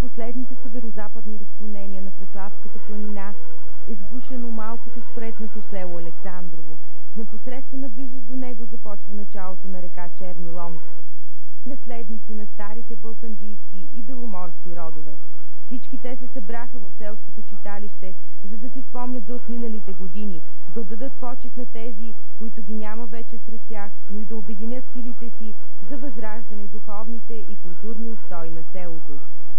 последните северозападни разклонения на Преславската планина е сгушено малкото спретнато село Александрово. В непосредствена близост до него започва началото на река Черни Лом. Наследници на старите балканджийски и беломорски родове. Всички те се събраха в селското читалище, за да си спомнят за отминалите години, да отдадат почет на тези, които ги няма вече сред тях, но и да обединят силите си за възраждане духовните и културни устои на селото.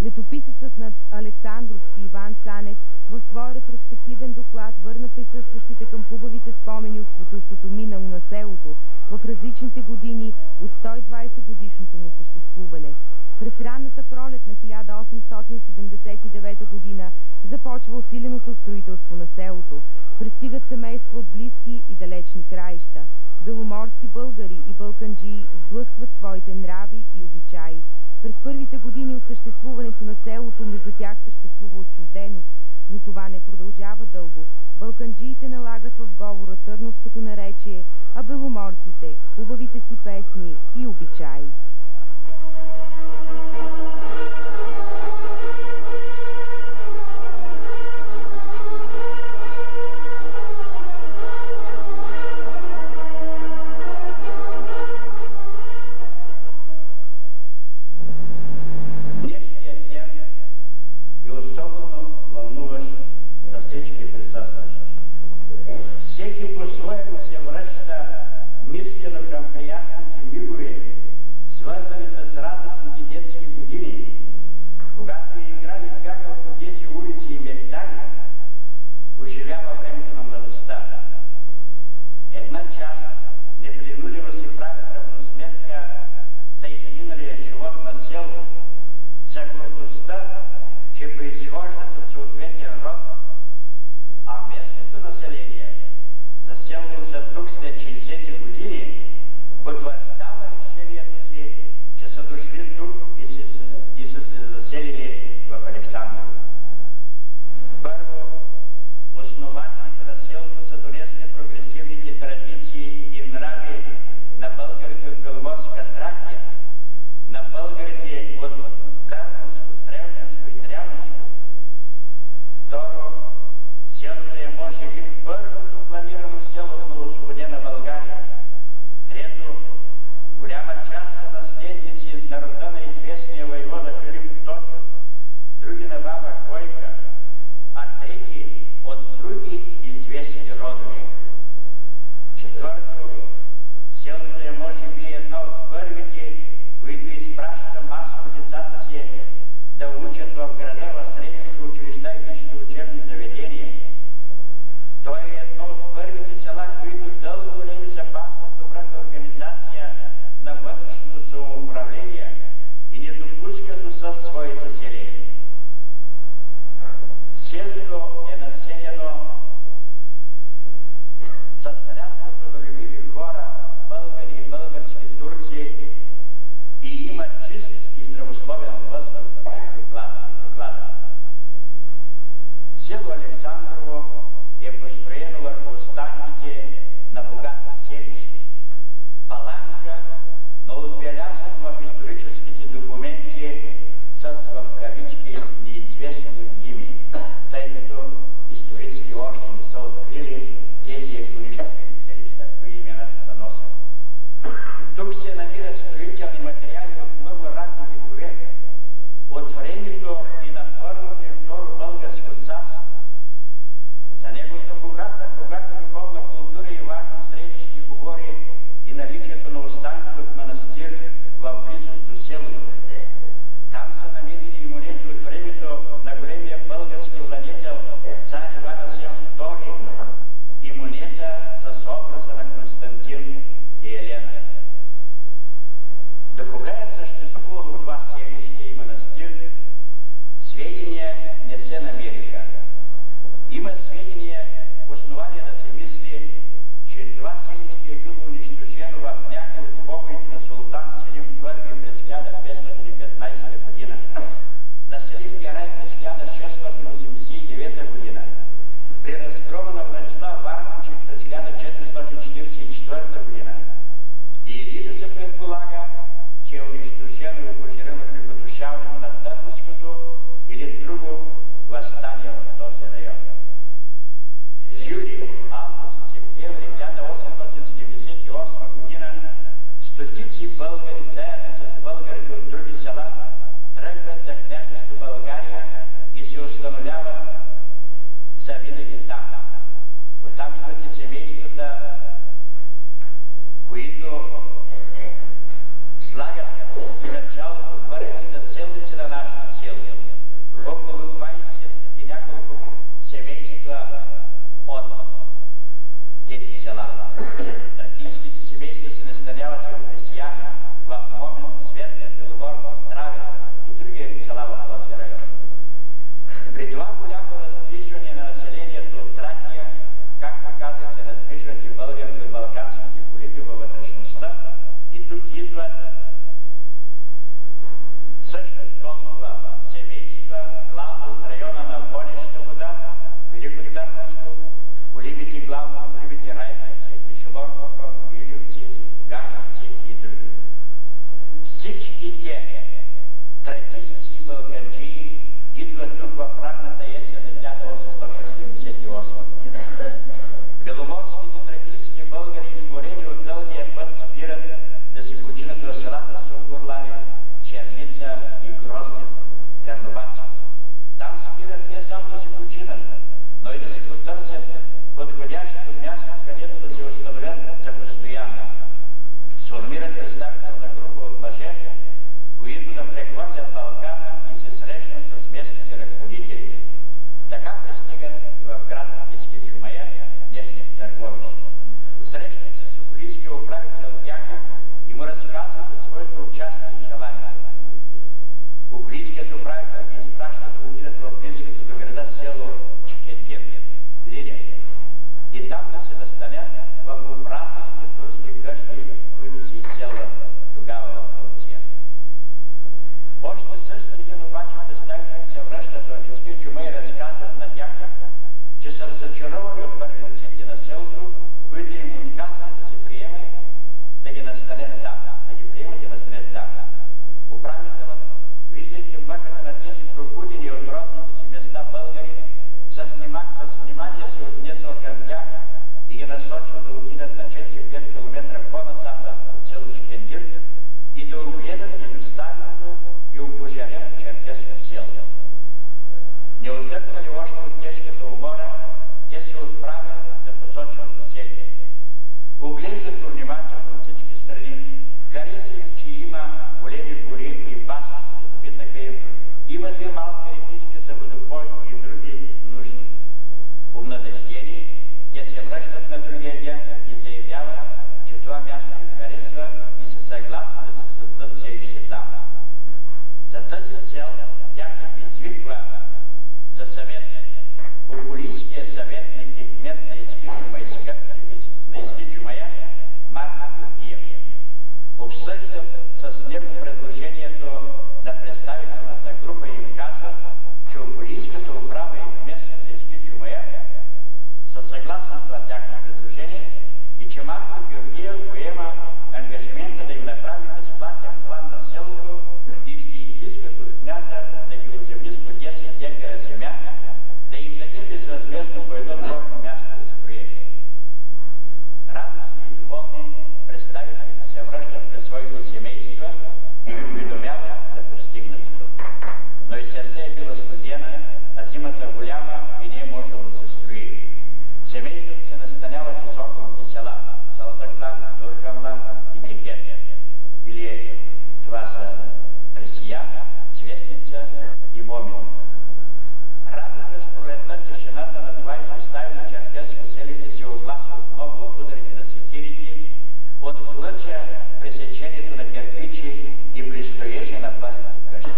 Летописецът над Александровци Иван Цанев в своя ретроспективен доклад върна присъстващите към хубавите спомени от цветущото минало на селото в различните години от 120 годишното му съществуване. През ранната пролет на 1879 година започва усиленото строителство на селото. Пристигат семейства от близки и далечни краища. Беломорски българи и балканджии сблъскват своите нрави и обичаи. През първите години от съществуването на селото между тях съществува отчужденост, но това не продължава дълго. Балканджиите налагат в говора търновското наречие, а беломорците – хубавите си песни и обичаи. Всеки по-своему се връща мислено към приятните мигове, свързани с радостните детски години, когато играли в бягал по тези улици и мечтали, оживява времето на младостта. Една част непринудено си правят равносметка за изминалия живот на село, за гордостта, че произхождат от съответен род, а местното население, заселено са тук след 60 години, потвърждава решението си, че са дошли тук и са се заселили в Александрово. Първо, основателите на селото са донесли прогресивните традиции и нрави на българите от Беломорска Тракия, на българите от Търновско, Тревненско и Трявненско. Второ, селото е може би първото планирано село в новоосвободена България. Трето, голяма част са наследници на рода на известния войвода Филип Тотев, други на баба Койка, а трети от други известни родове. Четвърто, селото е може би едно от първите, които изпраща масово децата си да учат в града в средните училища и висшите учебни заведения. Той е едно от първите села, които дълго време запазват добрата организация на вътрешното самоуправление и не допуска до съд свои заселени. Селото е населено с рядко трудолюбиви хора, българи и български турци, и има чист и здравословен въздух и прохлада. Село Александрово е построено върху останките на богато селище. Паланка, но отбелязан в историческите документи с в кавички неизвестно име, тъй като историците още не са открили тези унищожени селища, кои имена са носили. Тук се намират строителни материали от много ранни векове, от времето и на Първото и Второ българско царство. За неговата богата духовна култура и важно средище говори и наличието на останки от манастир в близост до селото. Там са намерени и монети от времето на големия български владетел цар Иван Васил II и монета с образа на Константин и Елена. До кога е съществувало това селище и манастир, сведения не се намериха. Има сведения, основания да се мисли, че това селище е било унищожено в някои от покоите на султан Селим I през 1515 година, на Селим Герай през 1689 година, при разгрома на Владислав Варничев през 1444 година, или да се предполага, че е унищожено и опожарено при Потушевски разрушаването на Търновското или друго въстание в този район. През юли, август и септември 1878 година стотици българи заедно с българите от други села тръгват за княжество България и се установяват завинаги там. Оттам идват и семействата, които слагат и началото първите заселници на нашето село. Около 20 и няколко семейства от тези села. Тракийските семейства се настаняват и в Месиян, в Момин, Светля, Беломор, Здравец и други села в този район. При това голямо раздвижване на населението от Тракия, както каза, се раздвижват и българите от балканските колиби във вътрешността и тук идват също толкова семейства, главно от района на Вонеща вода, Велико Търновско, колибите главно, колибите Райковци, Пешелор, Покрон, Вижовци, Гашовци и други. Всички те, тракийци и балканджии, идват тук в ранната есен на 1878 година. Беломорските тракийски българи, изморени от дългия път, спират да си починат в селата Сунгурлари, Черница и Грозден, Карнобатско. Там спират не само да си починат, но и да си потърсят подходящото място, където да се установят за постоянно. Сформират представителна група от мъже, които да прехвърлят Балкана и се срещнат с местните ръководители. Така пристигат и в град Ескичумая, днешно Търговище. Срещнат се с околийския управител Дяков и му разказват за своето участие и желание. Околийският управител ги изпраща да отидат в близкото до града село Чекендир, Лиля, и там да се настанят в опразните турски къщи, които се изселват тогава в Турция. Още същия ден обаче представителите се връщат в Ескичумай и разказват на Дяков, че са разочаровани от първенците на селото, които им отказват да се приемат, да ги настанят там, да ги приемат и настанят там. Управителът, виждайки мъката на тези пробудени от родните си места българи, с внимание се отнесъл към тях и ги насочва да отидат на 4-5 км по-на-запад от село Чекендир и да огледат изоставеното и опожарено черкеско село. Не отдъхнали още от тежката умора, те се отправят за посоченото селище. Оглеждат го внимателно от всички страни, хареса им, че има големи гори и пасища за добитъка им, има две малки рекички за водопой и други нужди. Обнадеждени, те се връщат на другия ден и заявяват, че това място им харесва и са съгласни да се създадат селище там. За тази цел Дяков извиква за съвет околийския съветник и кмет на Ескичумая Марко Георгиев. Обсъждат с него предложението на представителната група и им казват, че околийската управа и кметството на Ескичумая са съгласни с това тяхно предложение и че Марко Георгиев поема ангажимента да им направи безплатен план на селото и ще изискат от княза да ги оземли с по 10 декара земя, да им даде безвъзмездно по едно дворно място за строеж. Радостни и доволни, представителите се връщат през своите семейства и уведомяват за постигнатото. Но и есента е била студена, а зимата голяма и не е можело да се строи. Семействата се настаняват из околните села – Салтъклан, Турканлан и Кекет. Или това са Пресия, Цветница и Момин. Рано през пролетта тишината на това изоставено черкеско селище се оглася отново от ударите на секирите, отглъча пресечението на кирпичи и при строежа на първите къщи.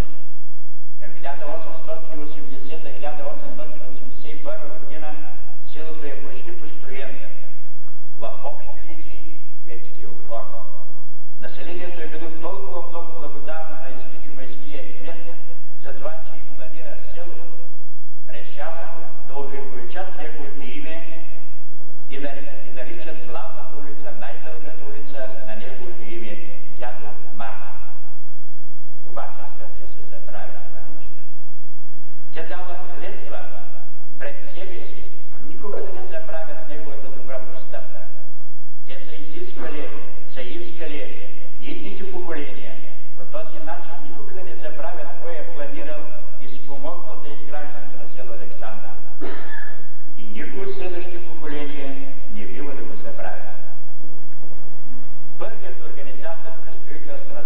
Към 1880-1881 година селото е почти построено. В общи линии вече се оформя. Населението е било толкова много благодарно на Ескичумайския кмет за това, че им планира селото, решават да увековечат неговото име и наричат главната улица, най-дългата улица на неговото име Дядо Марко. Обаче след се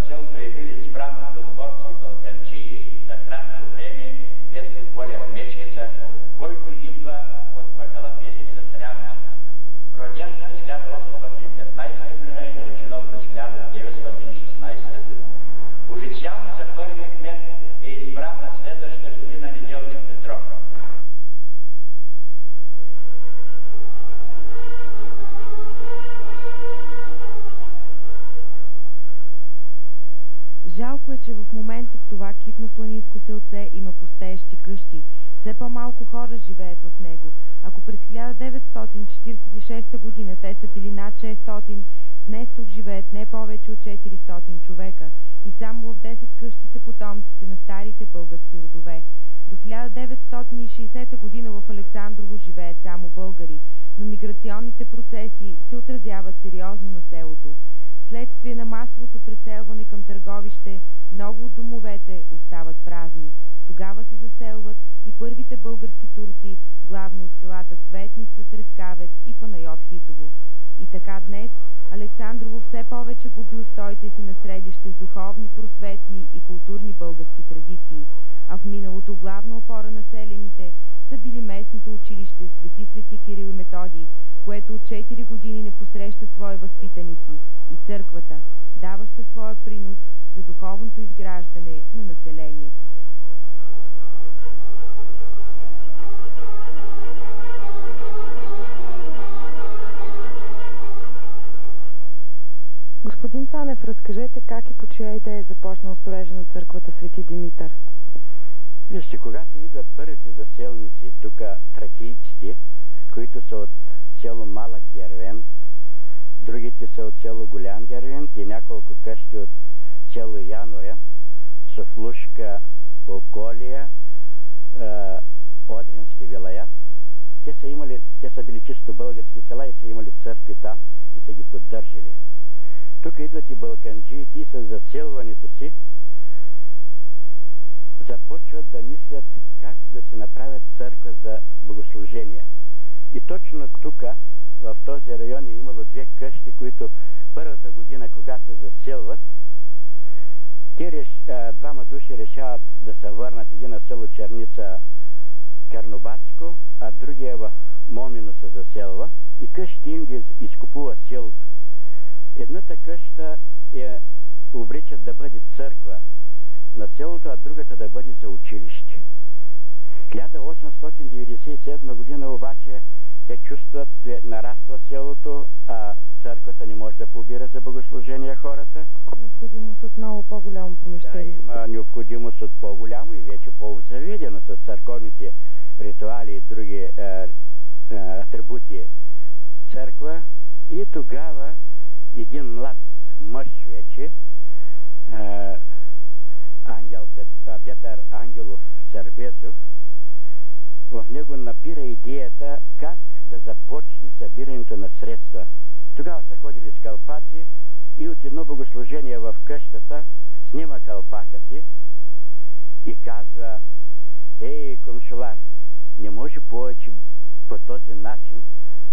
селото е бил избран от беломорци и балканчии за кратко време Петко Колев Мечката, който идва от махала Пелица Тряновци. Роден през 1815 година и починал през 1916. Официално за първия кмет е избран на следващата година Неделчо Петров. Жалко е, че в момента в това китно-планинско селце има пустеещи къщи. Все по-малко хора живеят в него. Ако през 1946 година те са били над 600, днес тук живеят не повече от 400 човека. И само в 10 къщи са потомците на старите български родове. До 1960 година в Александрово живеят само българи, но миграционните процеси се отразяват сериозно на селото. Вследствие на масовото преселване към Търговище, много от домовете остават празни. Тогава се заселват и първите български турци, главно от селата Цветница, Трескавец и Панайот Хитово. И така днес Александрово все повече губи устоите си на средище с духовни, просветни и културни български традиции, а в миналото главна опора на селените са били местното училище Свети Кирил и Методий, което от 4 години не посреща свои възпитаници, и църквата, даваща своя принос за духовното изграждане на населението. Господин Цанев, разкажете как и по чия идея е започнал строежа на църквата Свети Димитър? Вижте, когато идват първите заселници, тук тракийците, които са от село Малък Дервент, другите са от село Голям Дервент и няколко къщи от село Яноря, Софлушка, Околия, Одрински вилаят. Те са били чисто български села и са имали църкви там и са ги поддържали. Тук идват и балканджиите и с заселването си започват да мислят как да се направят църква за богослужения. И точно тук, в този район, е имало 2 къщи, които първата година, когато се заселват, двама души решават да се върнат. Един на село Черница Карнобатско, а другия в Момино се заселва и къщи им ги изкупува селото. Едната къща обричат да бъде църква на селото, а другата да бъде за училище. 1897 година обаче те чувстват, нараства селото, а църквата не може да побира за богослужение хората. Необходимост от много по-голямо помещение. Да, има необходимост от по-голямо и вече по-заведено с църковните ритуали и други атрибути църква. И тогава един млад мъж вече, Петър Ангелов Сербезов, в него напира идеята как да започне събирането на средства. Тогава са ходили с калпаци и от едно богослужение в къщата снима калпака си и казва: ей, комшулар, не може повече по този начин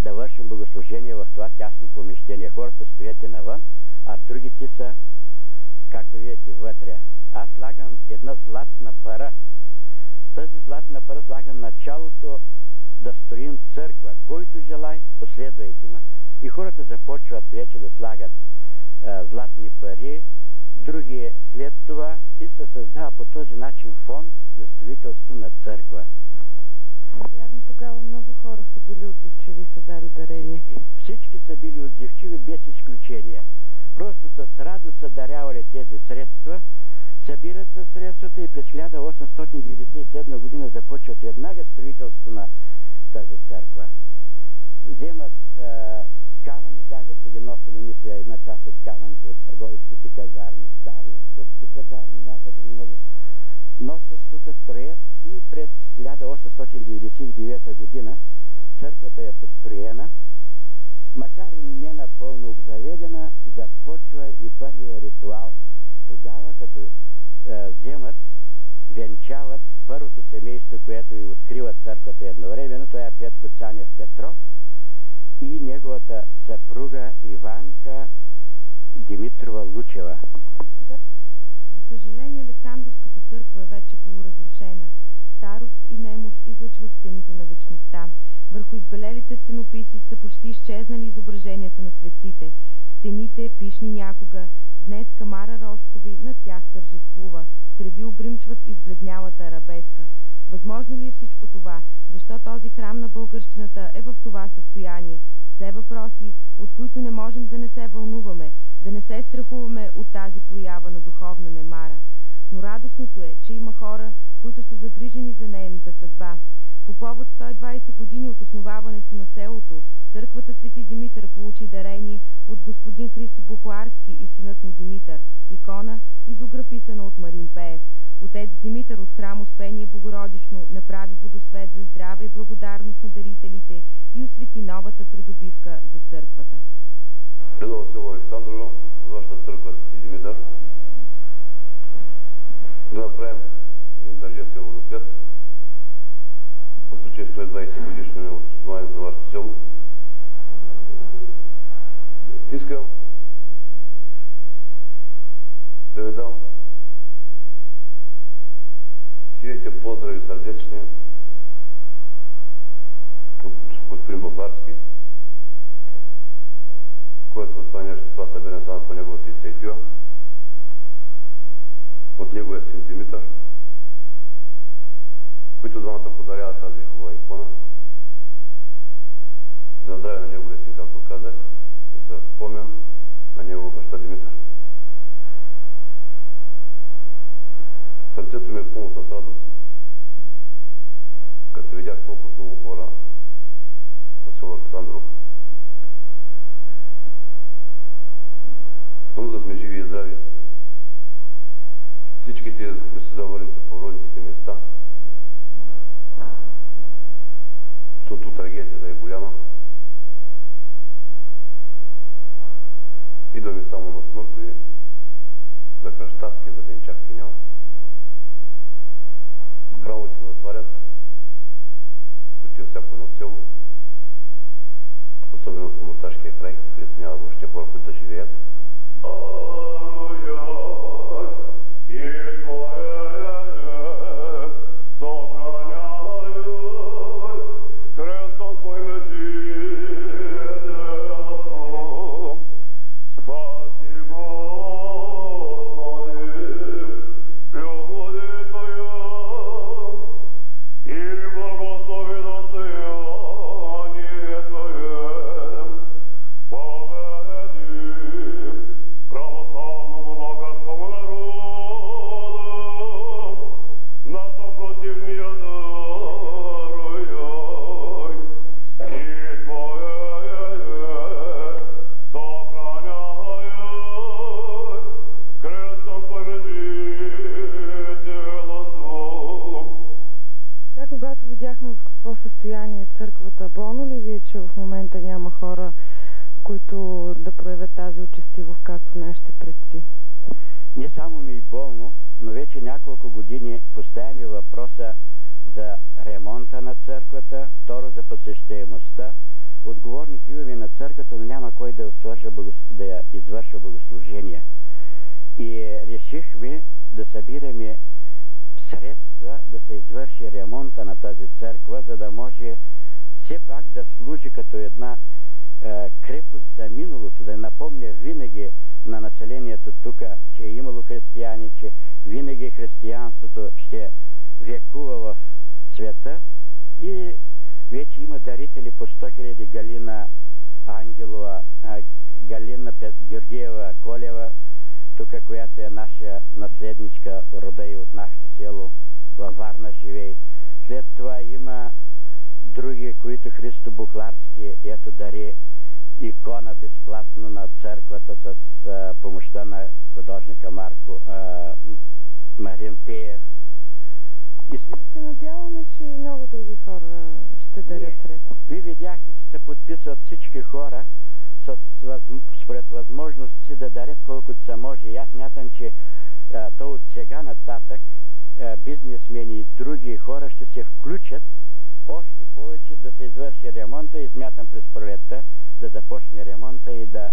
да вършим богослужение в това тясно помещение. Хората стоят и навън, а другите са, както видите, вътре. Аз слагам една златна пара. С тази златна пара слагам началото да строим църква. Който желай, последвайте ме. И хората започват вече да слагат златни пари, други след това, и се създава по този начин фонд за строителство на църква. Вярно, тогава много хора са били отзивчиви и са дали дарения. Всички са били отзивчиви без изключение. Просто с радост са дарявали тези средства, събират се средствата и през 1897 година започват веднага строителство на тази църква. Вземат камъни, даже са ги носили, мисля, една част от камъните от търговските казарми, стари турски казарми някъде имали. Носят тук, строят и през 1899 година църквата е построена. Макар и не напълно обзаведена, започва и първия ритуал. Тогава, като вземат, венчават първото семейство, което и открива църквата едновременно, това е Петко Цанев Петров и неговата съпруга Иванка Димитрова Лучева. Александровската църква е вече полуразрушена. Старост и немощ излъчват стените на вечността. Върху избелелите стенописи са почти изчезнали изображенията на светците. Стените, пишни някога, днес камара Рошкови над тях тържествува. Треви обримчват избледнялата арабеска. Възможно ли е всичко това? Защо този храм на българщината е в това състояние? Все въпроси, от които не можем да не се вълнуваме, да не се страхуваме от тази проява на духовна немара. Но радостното е, че има хора, които са загрижени за нейната съдба. По повод 120 години от основаването на селото, църквата Свети Димитър получи дарение от господин Христо Бухларски и синът му Димитър, икона, изографисана от Марин Пеев. Отец Димитър от храм Успение Богородично направи водосвет за здраве и благодарност на дарителите и освети новата придобивка за църквата. Предава село Александрово, вашата църква Свети Димитър, да направим един тържествен водосвет по случай 120 годишно от основанието на вашето село. Искам да ви дам хилядите поздрави сърдечни от господин Бухларски, който това нещо, това събиране само по неговата инициатива, от неговия син Димитър, които двамата подаряват тази хубава икона за здраве на неговия син, както казах, и за спомен на неговия баща Димитър. Сърцето ми е пълно с радост, като видях толкова много хора на село Александрово. Но да сме живи и здрави, всичките да се завърнете по родните места, защото трагедията е голяма. Идваме само на смъртови, за кръщатки, за венчавки няма. Храмовете се затварят почти във всяко едно село, особено по Мурташкия край, където няма въобще хора, които да живеят. Когато видяхме в какво състояние църквата, болно ли ви е, че в момента няма хора, които да проявят тази участивост, както нашите предци? Не само ми е болно, но вече няколко години поставяме въпроса за ремонта на църквата, второ за посещаемостта. Отговорник имаме на църквата, но няма кой да я извършва богослужение. И решихме да събираме средства да се извърши ремонта на тази църква, за да може все пак да служи като една крепост за миналото, да напомня винаги на населението тук, че е имало християни, че винаги християнството ще векува в света и вече има дарители по 100 000. Галина Ангелова, Галина Георгиева Колева, тук, която е наша наследничка, рода и от нашето село, във Варна живее. След това има други, които Христо Бухларски ето дари икона безплатно на църквата с помощта на художника Марин Пеев. И се надяваме, че много други хора ще дарят средства. Вие видяхте, че се подписват всички хора според възможности да дарят колкото се може. И аз мятам, че то от сега нататък бизнесмени и други хора ще се включат още повече да се извърши ремонта и смятам през пролетта да започне ремонта и да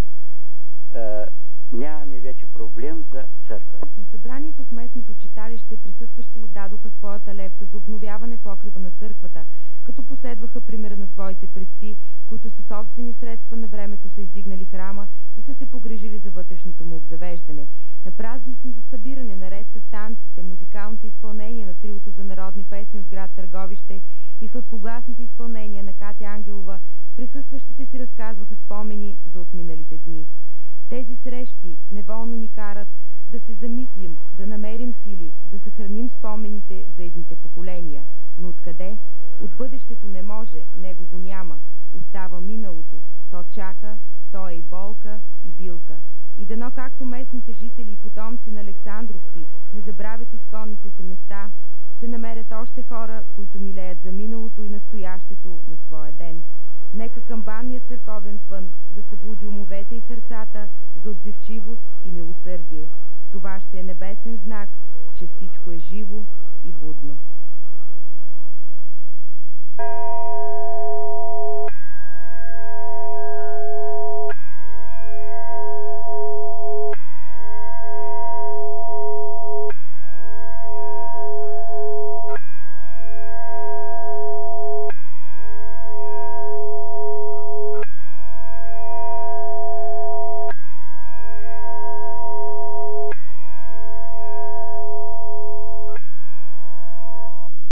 нямаме вече проблем запоем за църква. На събранието в местното читалище присъстващите дадоха своята лепта за обновяване покрива на църквата, като последваха примера на своите предци, които със собствени средства на времето са издигнали храма и са се погрижили за вътрешното му обзавеждане. На празничното събиране, наред с танците, музикалните изпълнения на триото за народни песни от град Търговище и сладкогласните изпълнения на Катя Ангелова, присъстващите си разказваха спомени за отминалите дни. Тези срещи неволно ни карат да се замислим, да намерим сили, да съхраним спомените за едните поколения. Но откъде? От бъдещето не може, него го няма. Остава миналото. То чака, то е и болка, и билка. И дано както местните жители и потомци на Александровци не забравят изконните се места, се намерят още хора, които милеят за миналото и настоящето на своя ден. Нека камбанният църковен звън да събуди умовете и сърцата за отзивчивост и милосърдие. Това ще е небесен знак, че всичко е живо и будно.